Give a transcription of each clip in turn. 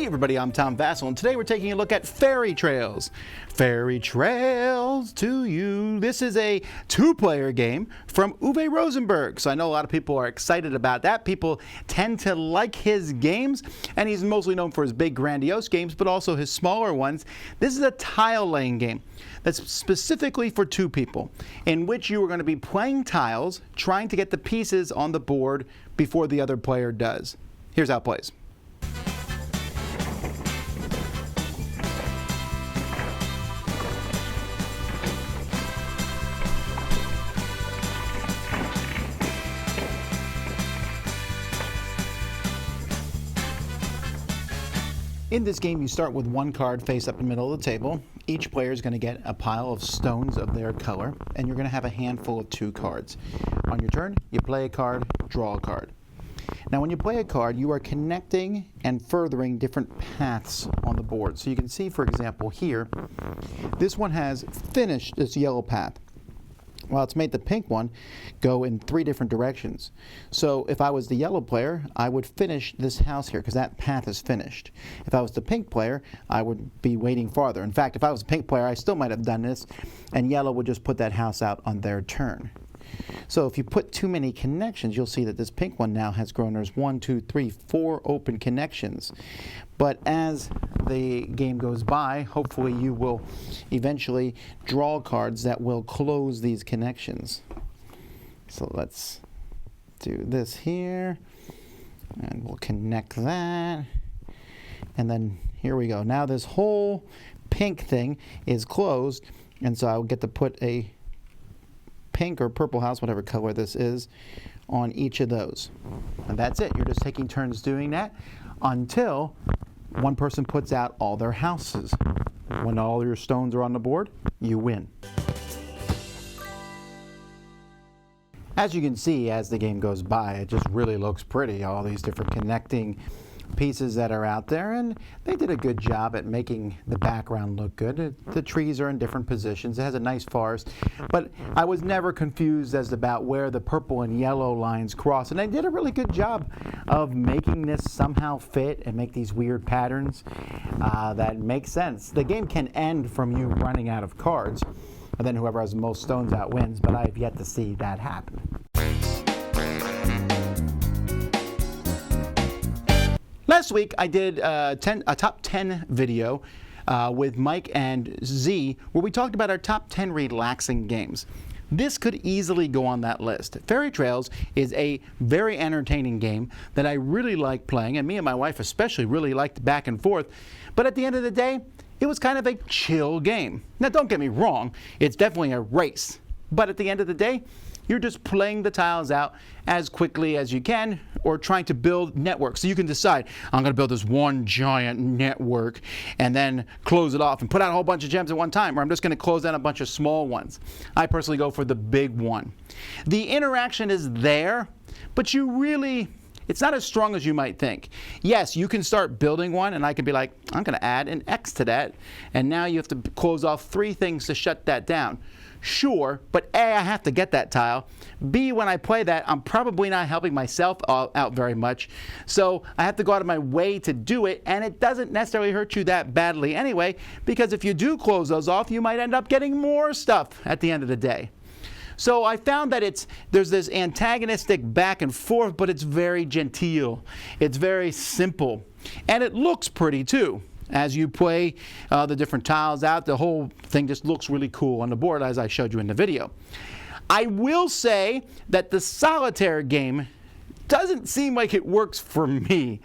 everybody, I'm Tom Vasel, and today we're taking a look at Fairy Trails. Fairy Trails to you. This is a two-player game from Uwe Rosenberg, so I know a lot of people are excited about that. People tend to like his games, and he's mostly known for his big, grandiose games, but also his smaller ones. This is a tile-laying game that's specifically for two people, in which you are going to be playing tiles, trying to get the pieces on the board before the other player does. Here's how it plays. In this game, you start with one card face up in the middle of the table. Each player is going to get a pile of stones of their color, and you're going to have a handful of two cards. On your turn, you play a card, draw a card. Now, when you play a card, you are connecting and furthering different paths on the board. So you can see, for example, here, this one has finished this yellow path. Well, it's made the pink one go in three different directions. So if I was the yellow player, I would finish this house here because that path is finished. If I was the pink player, I would be waiting farther. In fact, if I was a pink player, I still might have done this, and yellow would just put that house out on their turn. So if you put too many connections, you'll see that this pink one now has grown. There's 1, 2, 3, 4 open connections. But as the game goes by, hopefully you will eventually draw cards that will close these connections. So let's do this here, and we'll connect that. And then here we go. Now this whole pink thing is closed, and so I'll get to put a pink or purple house, whatever color this is, on each of those. And that's it. You're just taking turns doing that until one person puts out all their houses. When all your stones are on the board, you win. As you can see, as the game goes by, it just really looks pretty. All these different connecting pieces that are out there, and they did a good job at making the background look good. The trees are in different positions. It has a nice forest, but I was never confused as about where the purple and yellow lines cross, and they did a really good job of making this somehow fit and make these weird patterns that make sense. The game can end from you running out of cards, and then whoever has the most stones out wins, but I have yet to see that happen. Last week, I did a top 10 video with Mike and Z, where we talked about our top 10 relaxing games. This could easily go on that list. Fairy Trails is a very entertaining game that I really like playing, and me and my wife especially really liked back and forth. But at the end of the day, it was kind of a chill game. Now, don't get me wrong, it's definitely a race. But at the end of the day, you're just playing the tiles out as quickly as you can, or trying to build networks. So you can decide, I'm going to build this one giant network and then close it off and put out a whole bunch of gems at one time, or I'm just going to close down a bunch of small ones. I personally go for the big one. The interaction is there, but it's not as strong as you might think. Yes, you can start building one, and I can be like, I'm going to add an X to that, and now you have to close off 3 things to shut that down. Sure, but A, I have to get that tile. B, when I play that, I'm probably not helping myself out very much. So I have to go out of my way to do it, and it doesn't necessarily hurt you that badly anyway, because if you do close those off, you might end up getting more stuff at the end of the day. So I found that there's this antagonistic back and forth, but it's very genteel. It's very simple, and it looks pretty too. As you play the different tiles out, the whole thing just looks really cool on the board, as I showed you in the video. I will say that the solitaire game doesn't seem like it works for me.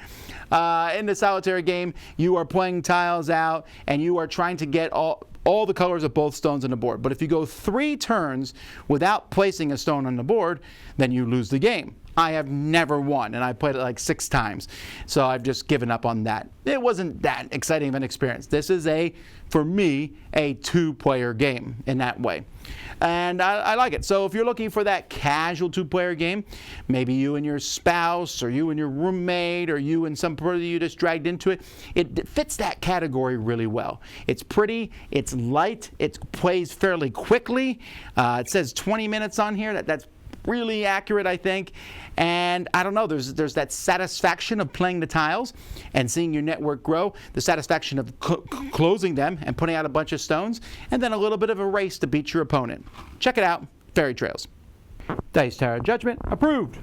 In the solitaire game, you are playing tiles out, and you are trying to get all the colors of both stones on the board. But if you go 3 turns without placing a stone on the board, then you lose the game. I have never won, and I played it like 6 times. So I've just given up on that. It wasn't that exciting of an experience. This is, for me, a 2-player game in that way. And I like it. So if you're looking for that casual 2-player game, maybe you and your spouse, or you and your roommate, or you and some person you just dragged into it, it fits that category really well. It's pretty, it's light, it plays fairly quickly. It says 20 minutes on here. That's really accurate, I think. And I don't know, there's that satisfaction of playing the tiles and seeing your network grow, the satisfaction of closing them and putting out a bunch of stones, and then a little bit of a race to beat your opponent. Check it out, Fairy Trails. Dice Tower Judgment approved.